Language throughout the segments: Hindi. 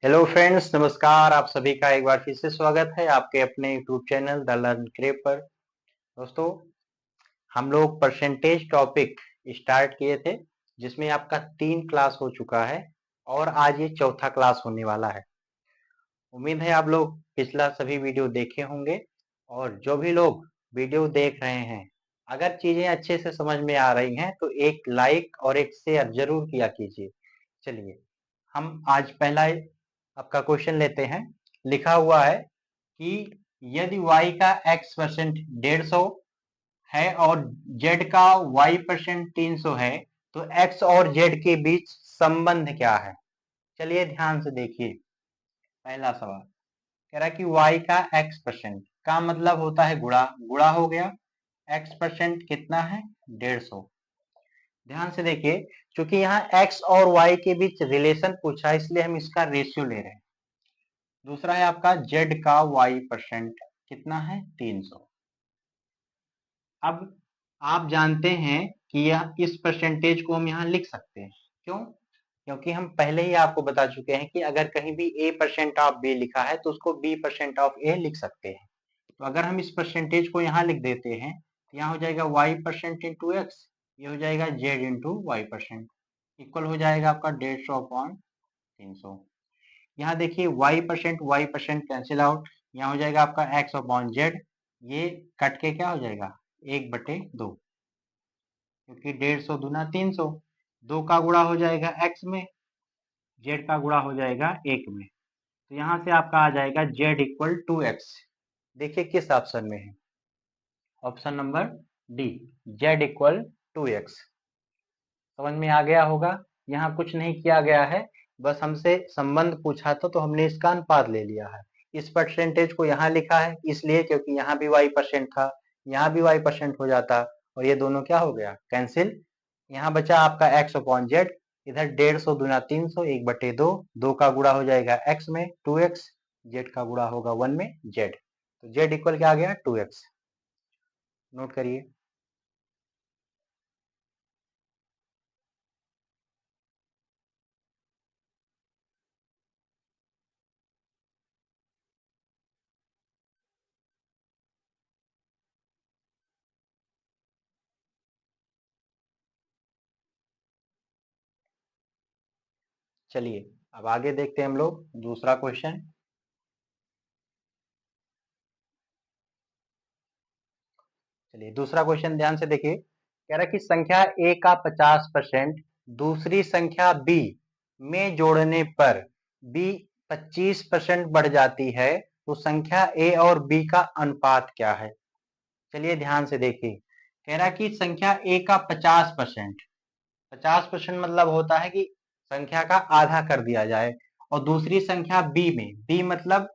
हेलो फ्रेंड्स, नमस्कार। आप सभी का एक बार फिर से स्वागत है आपके अपने YouTube channel the learn crave पर। दोस्तों, हम लोग परसेंटेज टॉपिक स्टार्ट किए थे, जिसमें आपका 3 क्लास हो चुका है और आज ये चौथा क्लास होने वाला है। उम्मीद है आप लोग पिछला सभी वीडियो देखे होंगे, और जो भी लोग वीडियो देख रहे हैं, अगर चीजें अच्छे से समझ में आ रही हैं तो एक लाइक और एक शेयर जरूर किया कीजिए। चलिए, हम आज पहला आपका क्वेश्चन लेते हैं। लिखा हुआ है कि यदि y का x% 150 है और z का y% 300 है, तो x और z के बीच संबंध क्या है? चलिए ध्यान से देखिए। पहला सवाल कह रहा है कि y का x% का मतलब होता है गुणा। गुणा हो गया, x% कितना है? 150। ध्यान से देखिए, क्योंकि यहाँ x और y के बीच रिलेशन पूछा है, इसलिए हम इसका रेशियो ले रहे हैं। दूसरा है आपका z का y% कितना है? 300। अब आप जानते हैं कि यह इस परसेंटेज को हम यहाँ लिख सकते हैं। क्यों? क्योंकि हम पहले ही आपको बता चुके हैं कि अगर कहीं भी a% ऑफ b लिखा है तो उसको b% ऑफ a लिख सकते हैं। तो अगर हम इस परसेंटेज को यहाँ लिख देते हैं तो यहाँ हो जाएगा y% इंटू एक्स, ये हो जाएगा z इंटू y%, इक्वल हो जाएगा आपका 150 अपॉन 300। यहाँ देखिए y% कैंसिल आउट, यहाँ हो जाएगा आपका x अपॉन जेड, ये कट के क्या हो जाएगा? 1/2, क्योंकि 150 दूना 300, 2 का गुणा हो जाएगा x में, z का गुणा हो जाएगा 1 में। तो यहाँ से आपका आ जाएगा z इक्वल 2x। देखिए किस ऑप्शन में है? Option number D, z equal 2x। समझ में आ गया होगा। यहाँ कुछ नहीं किया गया है, बस हमसे संबंध पूछा था तो हमने इसका अनुपात ले लिया है। इस परसेंटेज को यहाँ लिखा है इसलिए क्योंकि यहाँ भी y% था, यहाँ भी y% हो जाता और ये दोनों क्या हो गया? कैंसिल। यहाँ बचा आपका x अपॉन जेड, इधर 150 दूना 300, 1/2, 2 का गुणा हो जाएगा x में 2x, z का गुणा होगा 1 में z, तो z इक्वल क्या आ गया? 2x। नोट करिए। चलिए अब आगे देखते हैं हम लोग दूसरा क्वेश्चन। चलिए दूसरा क्वेश्चन ध्यान से देखिए। कह रहा है कि संख्या a का 50% दूसरी संख्या b में जोड़ने पर b 25% बढ़ जाती है, तो संख्या a और b का अनुपात क्या है? चलिए ध्यान से देखिए। कह रहा है कि संख्या a का 50%, 50% मतलब होता है कि संख्या का आधा कर दिया जाए, और दूसरी संख्या b में, b मतलब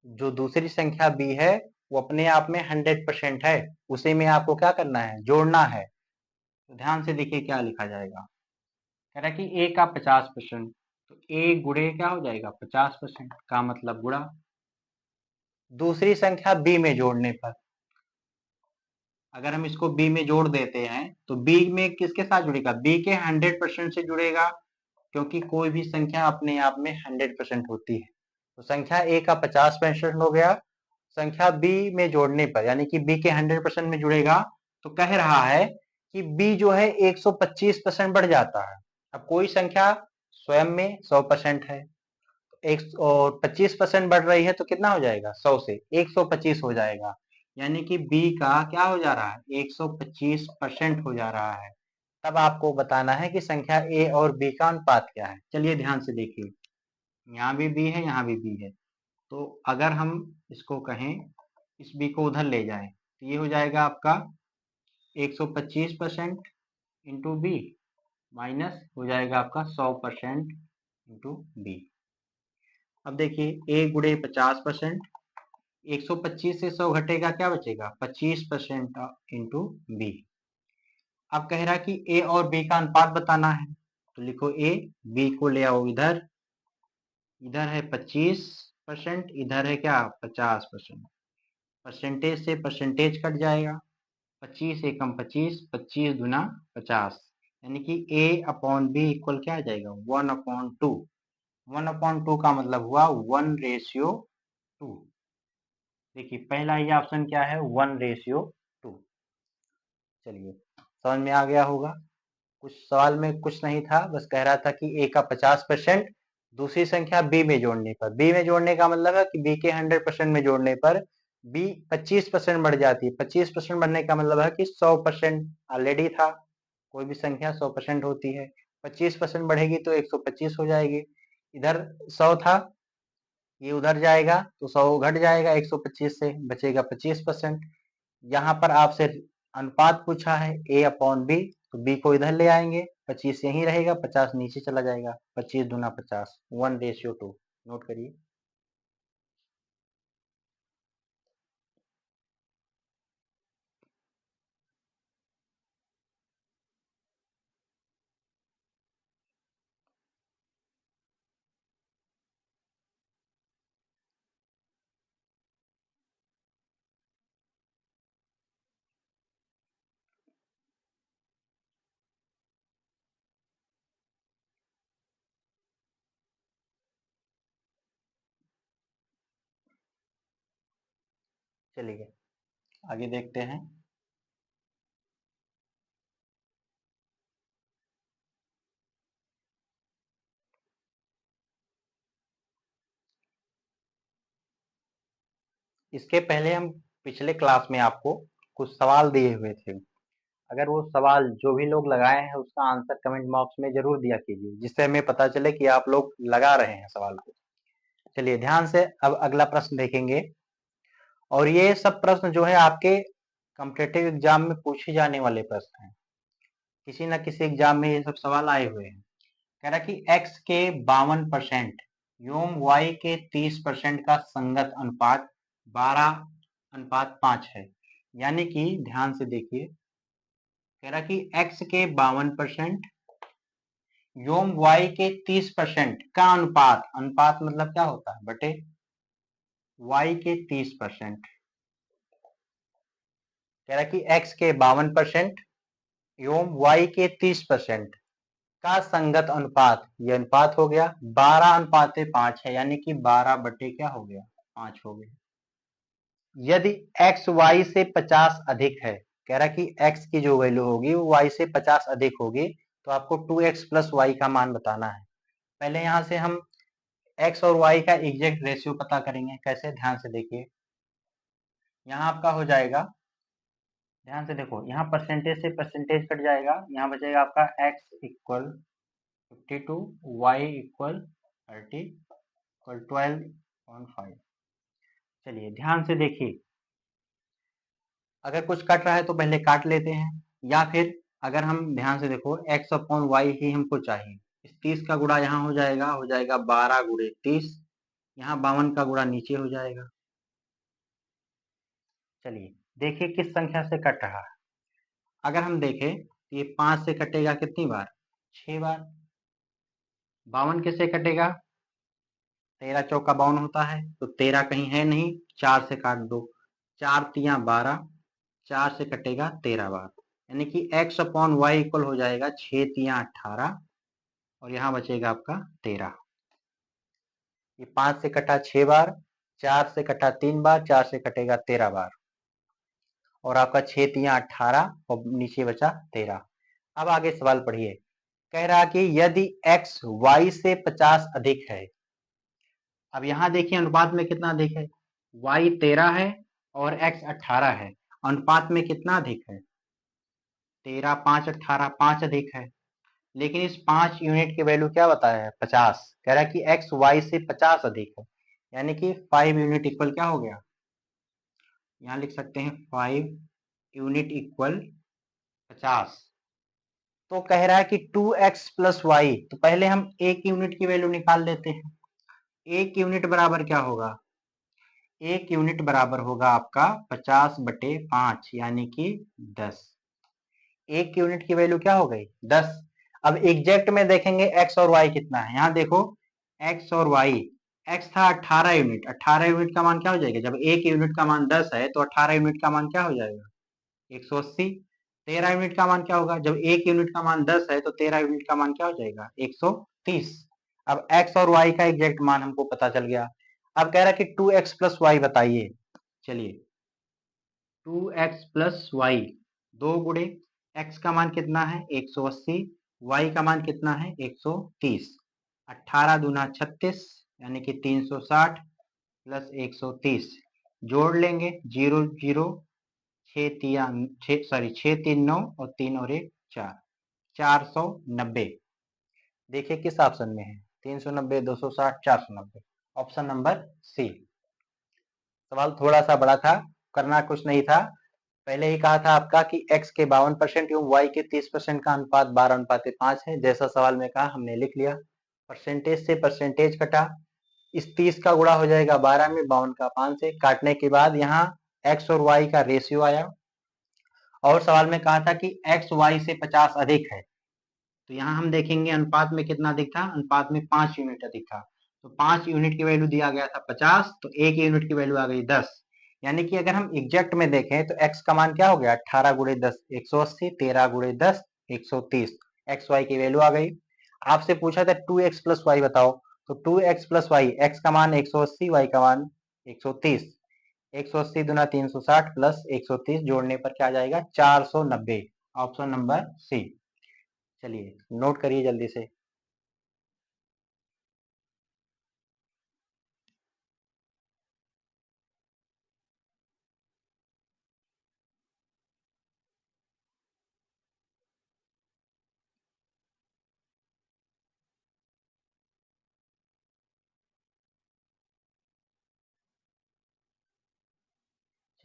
जो दूसरी संख्या b है वो अपने आप में 100% है, उसे में आपको क्या करना है? जोड़ना है। तो ध्यान से देखिए क्या लिखा जाएगा। कह रहा है कि a का 50%, तो a गुणे क्या हो जाएगा? 50% का मतलब गुणा, दूसरी संख्या b में जोड़ने पर, अगर हम इसको b में जोड़ देते हैं तो b में किसके साथ जुड़ेगा? b के 100% से जुड़ेगा, क्योंकि कोई भी संख्या अपने आप में 100% होती है। तो संख्या a का 50% हो गया, संख्या b में जोड़ने पर यानी कि b के 100% में जुड़ेगा, तो कह रहा है कि b जो है 125% बढ़ जाता है। अब कोई संख्या स्वयं में 100% है, एक और 25% बढ़ रही है तो कितना हो जाएगा? 100 से 125 हो जाएगा, यानी कि b का क्या हो जा रहा है? 125% हो जा रहा है। तब आपको बताना है कि संख्या a और b का अनुपात क्या है। चलिए ध्यान से देखिए, यहाँ भी b है, यहाँ भी b है, तो अगर हम इसको कहें, इस b को उधर ले जाएं, तो ये हो जाएगा आपका 125% इंटू बी, माइनस हो जाएगा आपका 100% इंटू बी। अब देखिए a गुणे 50%, 125 से 100 घटेगा, क्या बचेगा? 25% इंटू बी। अब कह रहा है कि a और b का अनुपात बताना है, तो लिखो a, b को ले आओ इधर, इधर है 25%, इधर है क्या? 50%। परसेंटेज से परसेंटेज कट जाएगा, 25 एकम 25, 25 दूना 50, यानी कि a अपॉन बी इक्वल क्या आ जाएगा? 1/2। 1/2 का मतलब हुआ 1:2। देखिए पहला ही ऑप्शन क्या है, 1:2। चलिए समझ में आ गया होगा। कुछ सवाल में कुछ नहीं था, बस कह रहा था कि ए का 50% दूसरी संख्या बी में जोड़ने पर। बी में जोड़ने का मतलब है कि बी के 100% में जोड़ने पर बी 25% बढ़ जाती है। 25% बढ़ने का मतलब है कि 100% ऑलरेडी था, कोई भी संख्या 100% होती है। 25% बढ़ेगी तो 125 हो जाएगी। इधर 100 था, ये उधर जाएगा तो 100 घट जाएगा 125 से, बचेगा 25%। यहाँ पर आपसे अनुपात पूछा है A/B, तो B को इधर ले आएंगे, 25 यहीं रहेगा, 50 नीचे चला जाएगा। 25 दूना 50, 1:2। नोट करिए। चलिए आगे देखते हैं। इसके पहले हम पिछले क्लास में आपको कुछ सवाल दिए हुए थे। अगर वो सवाल जो भी लोग लगाए हैं उसका आंसर कमेंट बॉक्स में जरूर दिया कीजिए, जिससे हमें पता चले कि आप लोग लगा रहे हैं सवाल को। चलिए ध्यान से अब अगला प्रश्न देखेंगे। और ये सब प्रश्न जो है आपके कॉम्पिटिटिव एग्जाम में पूछे जाने वाले प्रश्न हैं। किसी न किसी एग्जाम में ये सब सवाल आए हुए हैं। कह रहा कि x के 52% एवं y के 30% का संगत अनुपात 12:5 है। यानी कि ध्यान से देखिए, कह रहा कि x के 52% एवं y के 30% का अनुपात, अनुपात मतलब क्या होता है, बटे y के 30%। कह रहा कि x के 52% एवं y के 30% का संगत अनुपात, ये अनुपात हो गया 12:5 है, यानी कि 12 बटे क्या हो गया, 5 हो गया। यदि x y से 50 अधिक है, कह रहा कि x की जो वैल्यू होगी वो y से 50 अधिक होगी, तो आपको 2x प्लस y का मान बताना है। पहले यहां से हम x और y का एग्जैक्ट रेशियो पता करेंगे। कैसे, ध्यान से देखिए। यहाँ आपका हो जाएगा, ध्यान से देखो, यहाँ परसेंटेज से परसेंटेज कट जाएगा, यहाँ बचेगा आपका x equal 52, y equal 30 equal 12.5। चलिए ध्यान से देखिए, अगर कुछ कट रहा है तो पहले काट लेते हैं, या फिर अगर हम ध्यान से देखो x/y ही हमको चाहिए। इस 30 का गुणा यहाँ हो जाएगा 12 गुणे 30, यहाँ 52 का गुणा नीचे हो जाएगा। चलिए देखिए किस संख्या से कट रहा है। अगर हम देखें तो ये 5 से कटेगा कितनी बार, 6 बार। 52 किससे कटेगा, 13 चौका 52 होता है, तो 13 कहीं है नहीं, 4 से काट दो, 4 तिया 12, 4 से कटेगा 13 बार, यानी कि x/y इक्वल हो जाएगा 6 तिया 18 और यहाँ बचेगा आपका 13। ये 5 से कटा 6 बार, 4 से कटा 3 बार, 4 से कटेगा 13 बार, और आपका 6 तिया 18 और नीचे बचा 13। अब आगे सवाल पढ़िए। कह रहा कि यदि x y से 50 अधिक है। अब यहाँ देखिए अनुपात में कितना अधिक है, y 13 है और x 18 है। अनुपात में कितना अधिक है, 13 5 18, 5 अधिक है। लेकिन इस 5 यूनिट की वैल्यू क्या बताया है, 50। कह रहा है कि x y से 50 अधिक है, यानी कि 5 यूनिट इक्वल क्या हो गया, यहाँ लिख सकते हैं 5 यूनिट इक्वल 50। तो कह रहा है कि 2x प्लस वाई, तो पहले हम एक यूनिट की वैल्यू निकाल लेते हैं। एक यूनिट बराबर क्या होगा, एक यूनिट बराबर होगा आपका 50/5, यानी कि 10। एक यूनिट की वैल्यू क्या हो गई, 10। अब एग्जैक्ट में देखेंगे x और y कितना है, यहाँ देखो x और y। x था 18 यूनिट, 18 यूनिट का मान क्या हो जाएगा, जब एक यूनिट का मान 10 है तो 18 यूनिट का मान क्या हो जाएगा, 180। 13 यूनिट का मान क्या होगा, जब एक यूनिट का मान 10 है तो 13 यूनिट का मान क्या हो जाएगा, 130। अब x और y का एग्जैक्ट मान हमको पता चल गया। अब कह रहा है कि 2x प्लस वाई बताइए। चलिए 2x प्लस वाई, 2 गुणे x का मान कितना है 180, y का मान कितना है 130, 18 दूना 36 यानी कि 360 प्लस 130 जोड़ लेंगे 0 0 6 3 9 और 3 और 1 4, 490। देखिए किस ऑप्शन में है, 390, 260, 490, ऑप्शन नंबर सी। सवाल थोड़ा सा बड़ा था, करना कुछ नहीं था। पहले ही कहा था आपका कि x के 52% एवं y के 30% का अनुपात 12:5 है। जैसा सवाल में कहा हमने लिख लिया। परसेंटेज से परसेंटेज कटा, इस 30 का गुणा हो जाएगा 12 में, 52 का 5 से काटने के बाद यहाँ x और y का रेशियो आया, और सवाल में कहा था कि x y से 50 अधिक है, तो यहाँ हम देखेंगे अनुपात में कितना अधिक था, अनुपात में 5 यूनिट अधिक था। तो 5 यूनिट की वैल्यू दिया गया था 50, तो 1 यूनिट की वैल्यू आ गई 10। यानी कि अगर हम एग्जैक्ट में देखें तो x का मान क्या हो गया, 18 गुणे 10 180, 13 गुणे 10 130, एक्स वाई की वैल्यू आ गई। आपसे पूछा था 2x प्लस वाई बताओ, तो 2x प्लस वाई, एक्स का मान 180, वाई का मान 130, 180 दुना 360 प्लस 130 जोड़ने पर क्या आ जाएगा 490, ऑप्शन नंबर सी। चलिए नोट करिए जल्दी से।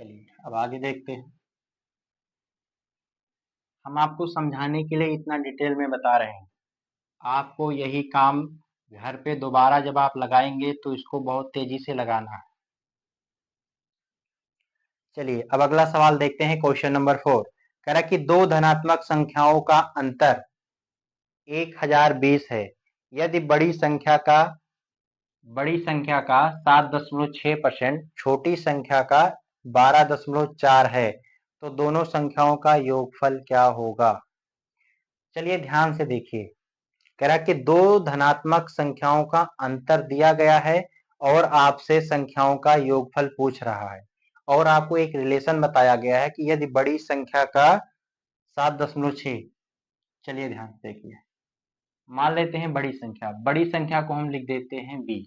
चलिए अब आगे देखते हैं। हम आपको समझाने के लिए इतना डिटेल में बता रहे हैं, आपको यही काम घर पे दोबारा जब आप लगाएंगे तो इसको बहुत तेजी से लगाना है। चलिए अब अगला सवाल देखते हैं, क्वेश्चन नंबर 4। कह रहा है कि दो धनात्मक संख्याओं का अंतर 1020 है, यदि बड़ी संख्या का 7.6%, छोटी संख्या का 12.4 है, तो दोनों संख्याओं का योगफल क्या होगा। चलिए ध्यान से देखिए, कह रहा है कि दो धनात्मक संख्याओं का अंतर दिया गया है और आपसे संख्याओं का योगफल पूछ रहा है, और आपको एक रिलेशन बताया गया है कि यदि बड़ी संख्या का 7.6, चलिए ध्यान से देखिए, मान लेते हैं बड़ी संख्या को हम लिख देते हैं b।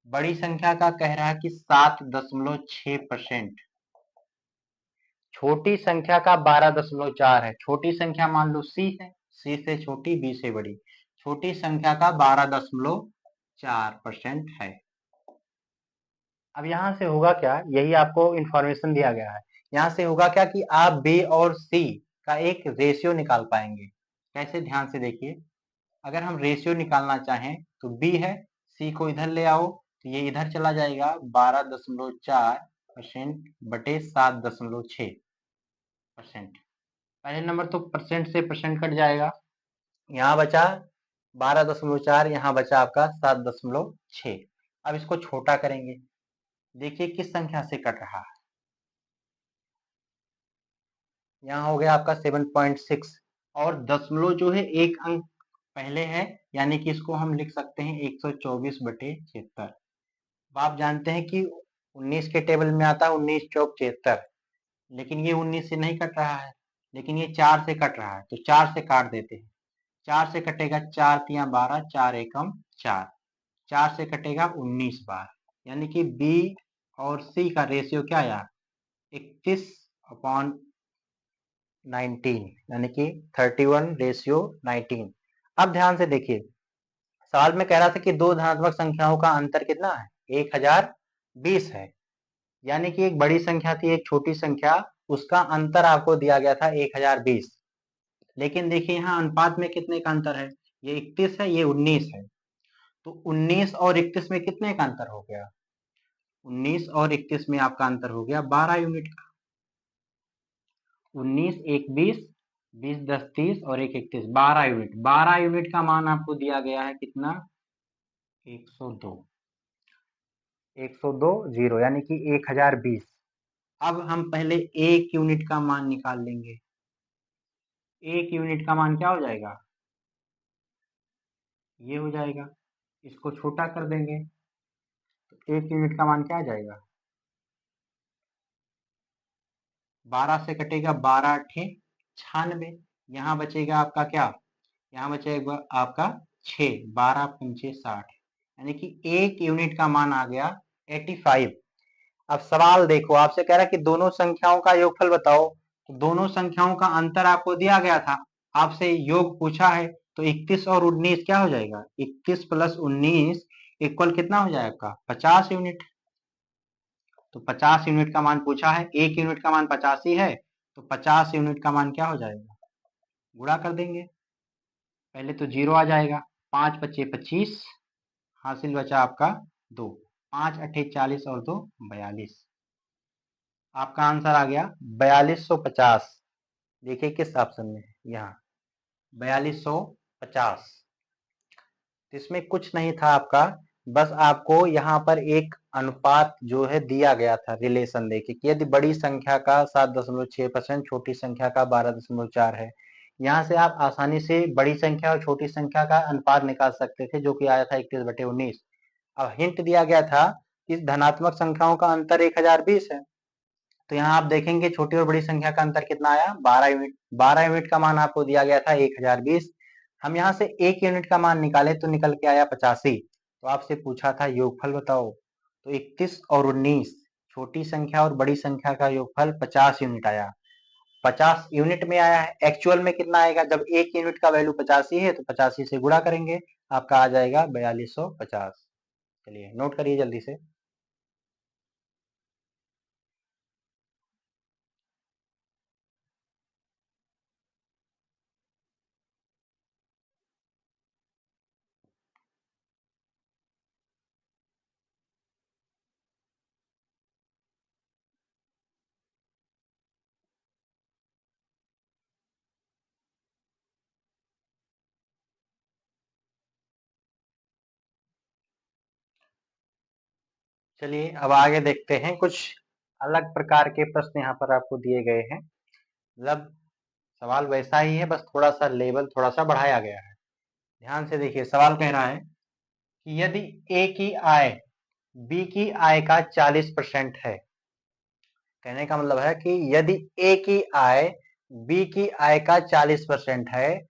बड़ी संख्या का कह रहा है कि 7.6%, छोटी संख्या का 12.4 है, छोटी संख्या मान लो c है, c से छोटी b से बड़ी, छोटी संख्या का 12.4% है। अब यहाँ से होगा क्या, यही आपको इंफॉर्मेशन दिया गया है, यहाँ से होगा क्या कि आप b और c का एक रेशियो निकाल पाएंगे। कैसे, ध्यान से देखिए, अगर हम रेशियो निकालना चाहें तो b है, c को इधर ले आओ तो ये इधर चला जाएगा 12.4% बटे 7.6%। पहले नंबर तो परसेंट से परसेंट कट जाएगा, यहाँ बचा 12.4, यहाँ बचा आपका 7.6। अब इसको छोटा करेंगे, देखिए किस संख्या से कट रहा है, यहाँ हो गया आपका 7.6, और दशमलव जो है एक अंक पहले है, यानी कि इसको हम लिख सकते हैं 124/76। आप जानते हैं कि 19 के टेबल में आता है 19 चौक 76, लेकिन ये 19 से नहीं कट रहा है, लेकिन ये 4 से कट रहा है, तो 4 से काट देते हैं। 4 से कटेगा 4 तिया 12, 4 एकम 4, 4 से कटेगा 19 बार, यानी कि बी और सी का रेशियो क्या आया 31/19, यानी कि 31:19। अब ध्यान से देखिए, सवाल में कह रहा था कि दो धनात्मक संख्याओं का अंतर कितना है 1020 है, यानी कि एक बड़ी संख्या थी एक छोटी संख्या, उसका अंतर आपको दिया गया था 1020। लेकिन देखिए यहाँ अनुपात में कितने का अंतर है, ये 31 है, ये 19 है, तो 19 और 31 में कितने का अंतर हो गया, 19 और 31 में आपका अंतर हो गया 12 यूनिट का। 19 एक 20, 20 10 30 और 1 31, 12 यूनिट, 12 यूनिट का मान आपको दिया गया है कितना 102, 102 जीरो, यानी कि 1020। अब हम पहले एक यूनिट का मान निकाल लेंगे, एक यूनिट का मान क्या हो जाएगा, ये हो जाएगा इसको छोटा कर देंगे तो 1 यूनिट का मान क्या आ जाएगा, 12 से कटेगा 12 अट्ठे 96, यहाँ बचेगा आपका क्या, यहाँ बचेगा आपका 6, 12 पंचे 60, यानी कि 1 यूनिट का मान आ गया 85। अब सवाल देखो, आपसे कह रहा है कि दोनों संख्याओं का योगफल बताओ, तो दोनों संख्याओं का अंतर आपको दिया गया था, आपसे योग पूछा है, तो 31 और 19 क्या हो जाएगा, 31 प्लस 19 इक्वल कितना हो जाएगा आपका 50 यूनिट। तो 50 यूनिट का मान पूछा है, 1 यूनिट का मान 85 है, तो 50 यूनिट का मान क्या हो जाएगा, गुणा कर देंगे, पहले तो जीरो आ जाएगा, 5 पच्चे 25, हासिल बचा आपका 2, 5 अट्ठे 40 और 2 42, आपका आंसर आ गया 4250। देखिए किस ऑप्शन में है, यहाँ 4250। इसमें कुछ नहीं था आपका, बस आपको यहाँ पर एक अनुपात जो है दिया गया था, रिलेशन देखिए कि यदि बड़ी संख्या का 7.6%, छोटी संख्या का 12.4 है, यहाँ से आप आसानी से बड़ी संख्या और छोटी संख्या का अनुपात निकाल सकते थे, जो कि आया था 31/19। अब हिंट दिया गया था कि धनात्मक संख्याओं का अंतर 1020 है, तो यहाँ आप देखेंगे छोटी और बड़ी संख्या का अंतर कितना आया, 12 यूनिट। 12 यूनिट का मान आपको दिया गया था 1020, हम यहाँ से 1 यूनिट का मान निकाले तो निकल के आया 85। तो आपसे पूछा था योगफल बताओ, तो 31 और 19, छोटी संख्या और बड़ी संख्या का योगफल 50 यूनिट आया, 50 यूनिट में आया है, एक्चुअल में कितना आएगा, जब 1 यूनिट का वैल्यू 85 है तो 85 से गुणा करेंगे, आपका आ जाएगा 4250। चलिए नोट करिए जल्दी से। चलिए अब आगे देखते हैं, कुछ अलग प्रकार के प्रश्न यहाँ पर आपको दिए गए हैं, मतलब सवाल वैसा ही है, बस थोड़ा सा लेवल थोड़ा सा बढ़ाया गया है। ध्यान से देखिए, सवाल कह रहा है कि यदि ए की आय बी की आय का 40% है, कहने का मतलब है कि यदि ए की आय बी की आय का 40% है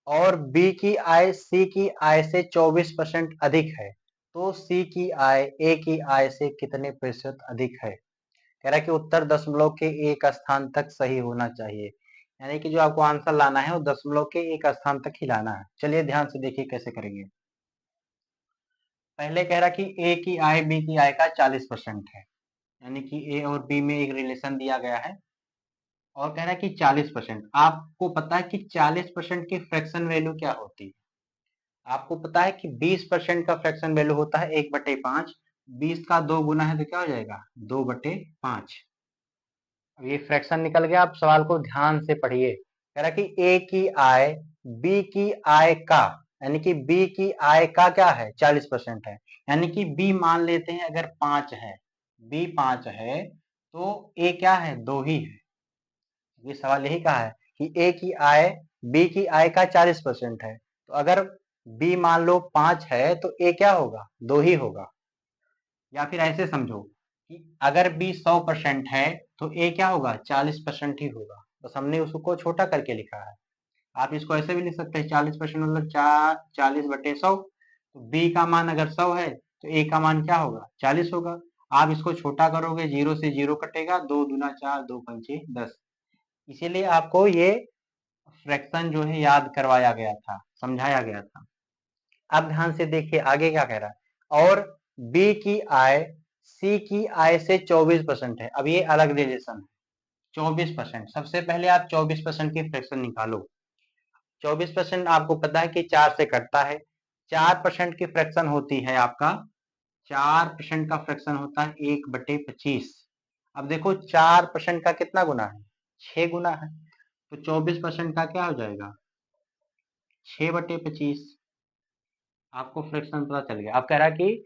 और बी की आय सी की आय से 24% अधिक है, तो सी की आय ए की आय से कितने प्रतिशत अधिक है। कह रहा है कि उत्तर दशमलव के एक स्थान तक सही होना चाहिए, यानी कि जो आपको आंसर लाना है वो दशमलव के एक स्थान तक ही लाना है। चलिए ध्यान से देखिए कैसे करेंगे। पहले कह रहा कि ए की आय बी की आय का 40% है, यानी कि ए और बी में एक रिलेशन दिया गया है, और कह रहा है कि 40%, आपको पता है कि 40% की फ्रैक्शन वैल्यू क्या होती है, आपको पता है कि 20% का फ्रैक्शन वैल्यू होता है 1/5, 20 का 2 गुना है तो क्या हो जाएगा 2/5। अब ये फ्रैक्शन निकल गया, आप सवाल को ध्यान से पढ़िए। कह रहा कि ए की आय बी की आय का, यानी कि बी की आय का क्या है 40% है, यानी कि बी मान लेते हैं अगर 5 है, बी 5 है तो ए क्या है 2 ही है। ये सवाल यही कहा है कि ए की आय बी की आय का 40% है, तो अगर बी मान लो 5 है तो ए क्या होगा 2 ही होगा। या फिर ऐसे समझो कि अगर बी 100% है तो ए क्या होगा 40% ही होगा, बस हमने उसको छोटा करके लिखा है। आप इसको ऐसे भी लिख सकते हैं 40% मतलब 40/100, तो बी का मान अगर 100 है तो ए का मान क्या होगा 40 होगा। आप इसको छोटा करोगे, जीरो से जीरो कटेगा, 2 दूना 4, 2 पंचे 10, इसीलिए आपको ये फ्रैक्शन जो है याद करवाया गया था, समझाया गया था। अब ध्यान से देखिए आगे क्या कह रहा है, और बी की आय सी की आय से 24% है। अब ये अलग रिलेशन है, 24%, सबसे पहले आप 24% की फ्रैक्शन निकालो। 24% आपको पता है कि 4 से कटता है, 4% की फ्रैक्शन होती है आपका, 4% का फ्रैक्शन होता है 1/25। अब देखो 4% का कितना गुना है 6 गुना है, तो 24% का क्या हो जाएगा 6/25। आपको फ्रैक्शन पता चल गया। अब कह रहा कि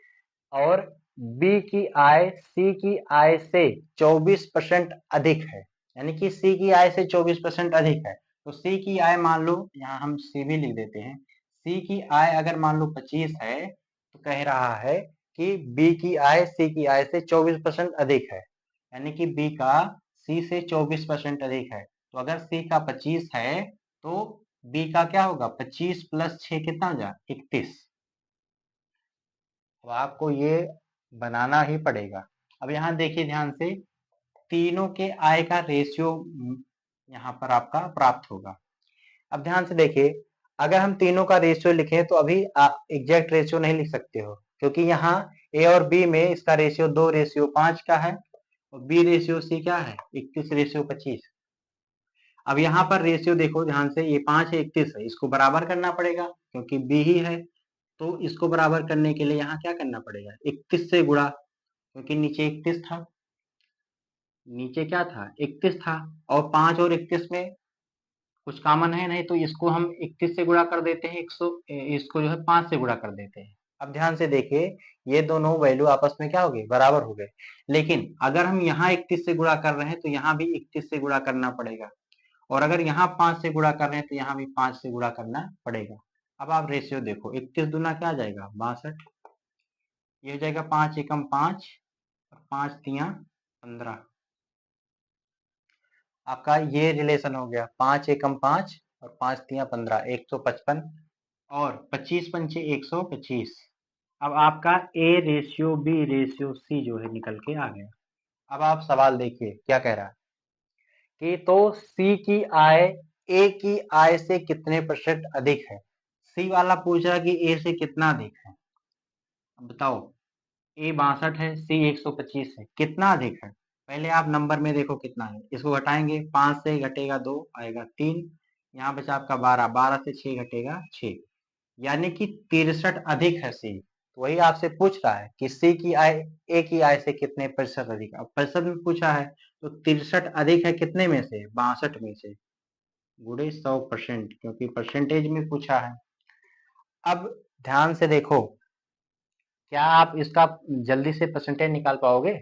और बी की आय सी की आय से 24% अधिक है, यानी कि सी की आय से 24% अधिक है, तो सी की आय मान लो, यहाँ हम सी भी लिख देते हैं, सी की आय अगर मान लो 25 है तो कह रहा है कि बी की आय सी की आय से 24% अधिक है, यानी कि बी का सी से 24% अधिक है। तो अगर सी का 25 है तो बी का क्या होगा, 25 + 6 कितना हो जाए, 31। तो आपको ये बनाना ही पड़ेगा। अब यहाँ देखिए ध्यान से, तीनों के आय का रेशियो यहाँ पर आपका प्राप्त होगा। अब ध्यान से देखिए, अगर हम तीनों का रेशियो लिखें तो अभी एग्जैक्ट रेशियो नहीं लिख सकते हो, क्योंकि यहाँ ए और बी में इसका रेशियो 2:5 का है और बी रेशियो सी क्या है, 21:25। अब यहाँ पर रेशियो देखो ध्यान से, ये 5 है, 31 है, इसको बराबर करना पड़ेगा क्योंकि बी ही है। तो इसको बराबर करने के लिए यहाँ क्या करना पड़ेगा, 31 से गुणा, क्योंकि नीचे 31 था, नीचे क्या था, 31 था, और 5 और 31 में कुछ कॉमन है नहीं, तो इसको हम 31 से गुणा कर देते हैं, 100, इसको जो है 5 से गुणा कर देते हैं। अब ध्यान से देखिए, ये दोनों वैल्यू आपस में क्या हो गए, बराबर हो गए। लेकिन अगर हम यहाँ 31 से गुणा कर रहे हैं तो यहाँ भी 31 से गुणा करना पड़ेगा, और अगर यहाँ 5 से गुणा कर रहे हैं तो यहाँ भी 5 से गुणा करना पड़ेगा। अब आप रेशियो देखो, 31 दूना क्या आ जाएगा, 62, ये हो जाएगा 5 एकम 5 और 5 तिया 15। आपका ये रिलेशन हो गया, 5 एकम 5 और 5 तिया 15, 155, और 25 पंचे 125। अब आपका A ratio B ratio C जो है निकल के आ गया। अब आप सवाल देखिए क्या कह रहा है कि तो सी की आय ए की आय से कितने % अधिक है। सी वाला पूछ रहा कि ए से कितना अधिक है। अब बताओ, ए 62 है, सी 125 है, कितना अधिक है। पहले आप नंबर में देखो कितना है, इसको घटाएंगे, 5 से घटेगा 2 आएगा 3, यहाँ बचा आपका 12, 12 से 6 घटेगा 6, यानी कि 63 अधिक है सी। तो वही आपसे पूछ रहा है कि सी की आय ए की आय से कितने % अधिक है। अब प्रतिशत में पूछा है तो 63 अधिक है कितने में से, 62 में से, गुणे 100%, क्योंकि परसेंटेज में पूछा है। अब ध्यान से देखो, क्या आप इसका जल्दी से परसेंटेज निकाल पाओगे।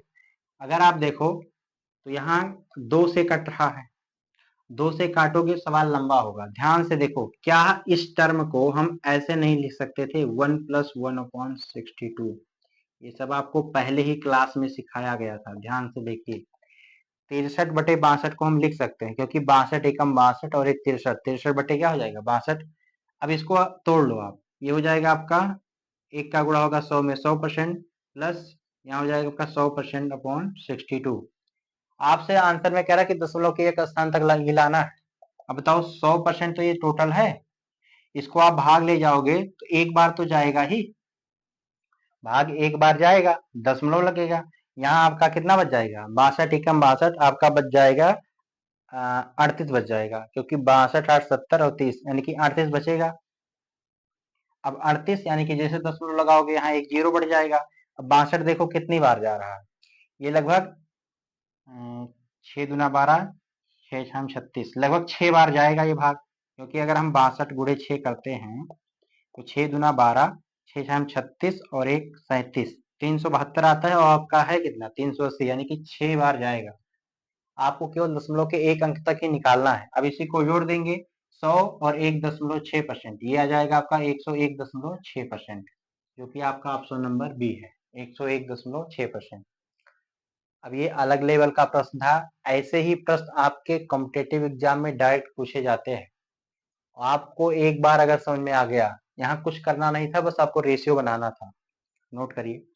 अगर आप देखो तो यहाँ 2 से कट रहा है, 2 से काटोगे सवाल लंबा होगा। ध्यान से देखो, क्या इस टर्म को हम ऐसे नहीं लिख सकते थे, 1 + 1/62। ये सब आपको पहले ही क्लास में सिखाया गया था। ध्यान से देखिए, 63/62 को हम लिख सकते हैं, क्योंकि 62 एकम 62 और एक 63, 63 बटे क्या हो जाएगा, 62। अब इसको तोड़ लो आप, ये हो जाएगा आपका, एक का गुणा होगा 100 में 100%, प्लस यहाँ हो जाएगा आपका 100%/62। आपसे आंसर में कह रहा है कि दशमलव के एक स्थान तक लाना है। अब बताओ, 100% तो ये टोटल है, इसको आप भाग ले जाओगे तो एक बार तो जाएगा ही, भाग एक बार जाएगा, दशमलव लगेगा, यहाँ आपका कितना बच जाएगा, 62 एकम 62 आपका बच जाएगा 38 बच जाएगा, क्योंकि 62 8 70 और 30, यानी कि 38 बचेगा। अब 38 यानी कि जैसे दशमलव लगाओगे यहाँ एक जीरो बढ़ जाएगा। अब 62 देखो कितनी बार जा रहा है, ये लगभग 6 दूना 12, 6 छम 36, लगभग 6 बार जाएगा ये भाग, क्योंकि अगर हम 62 गुणे 6 करते हैं तो 6 दूना 12, 6 छम 36 और एक 37, 372 आता है, और आपका है कितना, 380, यानी कि 6 बार जाएगा। आपको केवल दशमलव के एक अंक तक ही निकालना है। अब इसी को जोड़ देंगे, 100 और 1.6%, ये आ जाएगा आपका 101.6%, जो कि आपका ऑप्शन नंबर बी है, 101.6%। अब ये अलग लेवल का प्रश्न था। ऐसे ही प्रश्न आपके कॉम्पिटेटिव एग्जाम में डायरेक्ट पूछे जाते हैं। आपको एक बार अगर समझ में आ गया, यहाँ कुछ करना नहीं था, बस आपको रेशियो बनाना था। नोट करिए।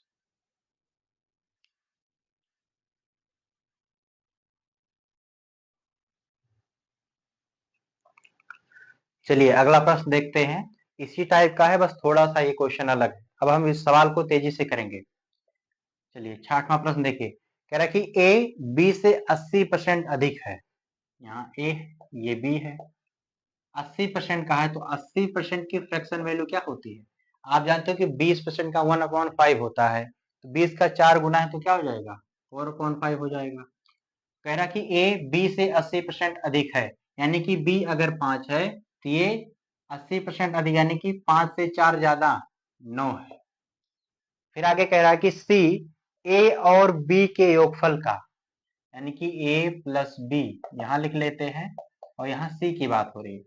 चलिए अगला प्रश्न देखते हैं। इसी टाइप का है, बस थोड़ा सा ये क्वेश्चन अलग है। अब हम इस सवाल को तेजी से करेंगे। चलिए 6वां प्रश्न देखिए, कह रहा है कि ए बी से 80% अधिक है। यहाँ ए, ये बी है, 80% का है, तो 80% की फ्रैक्शन वैल्यू क्या होती है, आप जानते हो कि 20% का 1/5 होता है, तो 20 का 4 गुना है तो क्या हो जाएगा, 4/5 हो जाएगा। कह रहा कि ए बी से 80% अधिक है, यानी कि बी अगर 5 है तो ये 80% अधिक, यानी कि 5 से 4 ज्यादा 9 है। फिर आगे कह रहा है कि सी ए और बी के योगफल का, यानी कि ए प्लस बी यहां लिख लेते हैं, और यहाँ सी की बात हो रही है।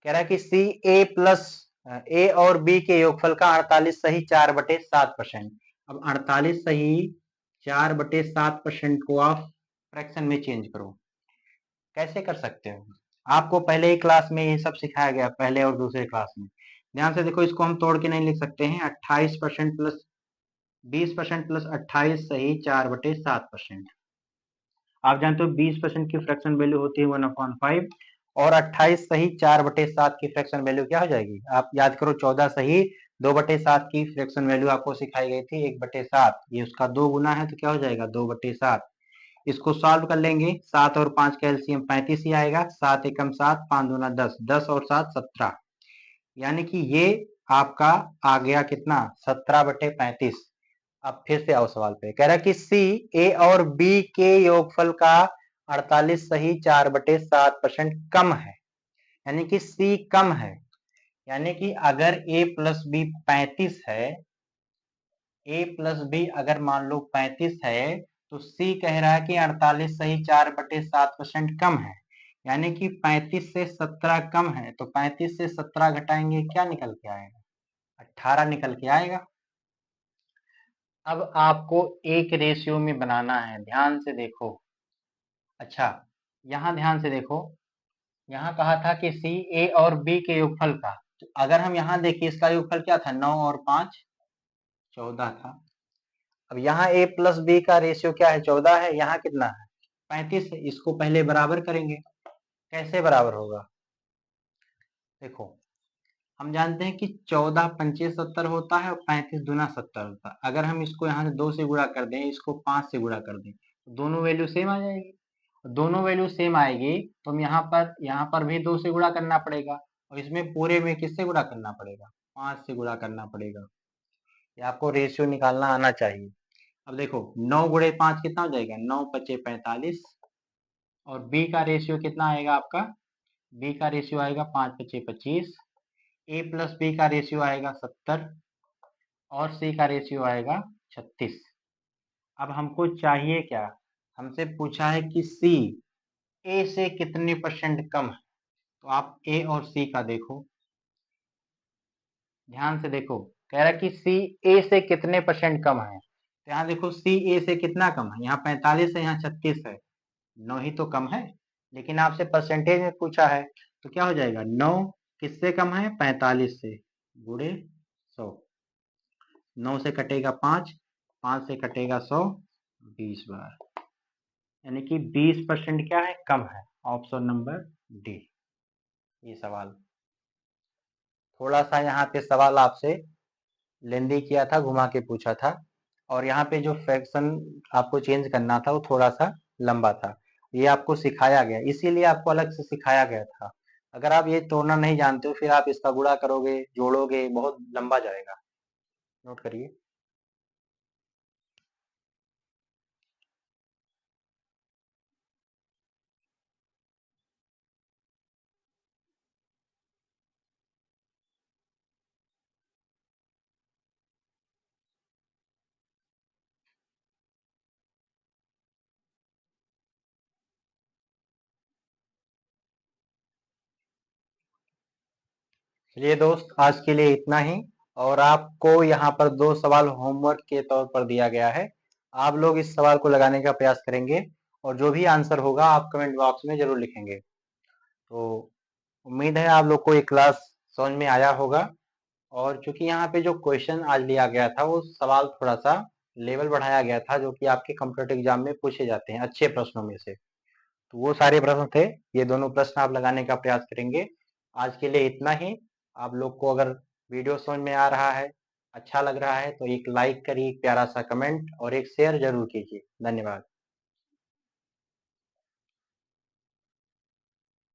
कह रहा है कि सी ए प्लस ए और बी के योगफल का 48 सही 4/7%। अब 48 सही 4/7% को आप फ्रैक्शन में चेंज करो। कैसे कर सकते हो? आपको पहले ही क्लास में ये सब सिखाया गया, पहले और दूसरे क्लास में। ध्यान से देखो, इसको हम तोड़ के नहीं लिख सकते हैं। 28% प्लस 20% प्लस 28 सही 4/7%। आप जानते हो 20% की फ्रैक्शन वैल्यू होती है 1/5 और 28 सही 4/7 की फ्रैक्शन वैल्यू क्या हो जाएगी? आप याद करो, 14 सही 2/7 की फ्रैक्शन वैल्यू आपको सिखाई गई थी 1/7। ये उसका 2 गुना है तो क्या हो जाएगा? 2/7। इसको सॉल्व कर लेंगे। 7 और 5 का एलसीएम 35 ही आएगा। 7 एकम 7, 5 दूना 10, 10 और 7 17। यानी कि ये आपका आ गया कितना? 17/35। अब फिर से आओ सवाल पे। कह रहा है कि सी ए और बी के योगफल का 48 सही 4/7% कम है। यानी कि सी कम है। यानी कि अगर ए प्लस बी 35 है, ए प्लस बी अगर मान लो 35 है, तो सी कह रहा है कि 48 सही 4/7% कम है। यानी कि 35 से 17 कम है, तो 35 से 17 घटाएंगे, क्या निकल के आएगा? 18 निकल के आएगा। अब आपको एक रेशियो में बनाना है, ध्यान से देखो। अच्छा, यहाँ ध्यान से देखो, यहाँ कहा था कि सी ए और बी के योगफल का। तो अगर हम यहाँ देखिए, इसका योगफल क्या था? 9 और 5 14 था। अब यहाँ ए प्लस बी का रेशियो क्या है? 14 है। यहाँ कितना है? 35 है। इसको पहले बराबर करेंगे। कैसे बराबर होगा? देखो, हम जानते हैं कि 14 पंचे 70 होता है और 35 दूना 70 होता है। अगर हम इसको यहाँ से 2 से गुणा कर दें, इसको 5 से गुणा कर दें, तो दोनों वैल्यू सेम आ जाएगी। दोनों वैल्यू सेम आएगी तो हम यहाँ पर भी 2 से गुणा करना पड़ेगा और इसमें पूरे में किससे गुणा करना पड़ेगा? 5 से गुणा करना पड़ेगा। ये आपको रेशियो निकालना आना चाहिए। अब देखो, 9 गुणे 5 कितना हो जाएगा? 9 पचे 45। और बी का रेशियो कितना आएगा आपका? बी का रेशियो आएगा 5 पचे 25। ए प्लस बी का रेशियो आएगा 70 और सी का रेशियो आएगा 36। अब हमको चाहिए क्या? हमसे पूछा है कि सी ए से कितने % कम है। तो आप ए और सी का देखो, ध्यान से देखो। कह रहा है कि सी ए से कितने % कम है। तो यहाँ देखो, सी ए से कितना कम है? यहाँ 45 है, यहाँ 36 है। 9 ही तो कम है, लेकिन आपसे परसेंटेज में पूछा है तो क्या हो जाएगा? 9 किससे कम है? 45 से, गुणे 100। 9 से कटेगा 5, 5 से कटेगा 100, 20 बार। यानी कि 20% क्या है? कम है। Option number D. ये सवाल थोड़ा सा यहाँ पे सवाल आपसे लेंदी किया था, घुमा के पूछा था। और यहाँ पे जो फ्रैक्शन आपको चेंज करना था वो थोड़ा सा लंबा था। ये आपको सिखाया गया, इसीलिए आपको अलग से सिखाया गया था। अगर आप ये तोड़ना नहीं जानते हो, फिर आप इसका गुणा करोगे, जोड़ोगे, बहुत लंबा जाएगा। नोट करिए। चलिए दोस्त, आज के लिए इतना ही। और आपको यहाँ पर 2 सवाल होमवर्क के तौर पर दिया गया है। आप लोग इस सवाल को लगाने का प्रयास करेंगे और जो भी आंसर होगा आप कमेंट बॉक्स में जरूर लिखेंगे। तो उम्मीद है आप लोग को ये क्लास समझ में आया होगा। और चूंकि यहाँ पे जो क्वेश्चन आज लिया गया था, वो सवाल थोड़ा सा लेवल बढ़ाया गया था, जो कि आपके कंप्यूटर एग्जाम में पूछे जाते हैं अच्छे प्रश्नों में से। तो वो सारे प्रश्न थे। ये दोनों प्रश्न आप लगाने का प्रयास करेंगे। आज के लिए इतना ही। आप लोग को अगर वीडियो समझ में आ रहा है, अच्छा लग रहा है, तो एक लाइक करिए, एक प्यारा सा कमेंट और एक शेयर जरूर कीजिए। धन्यवाद।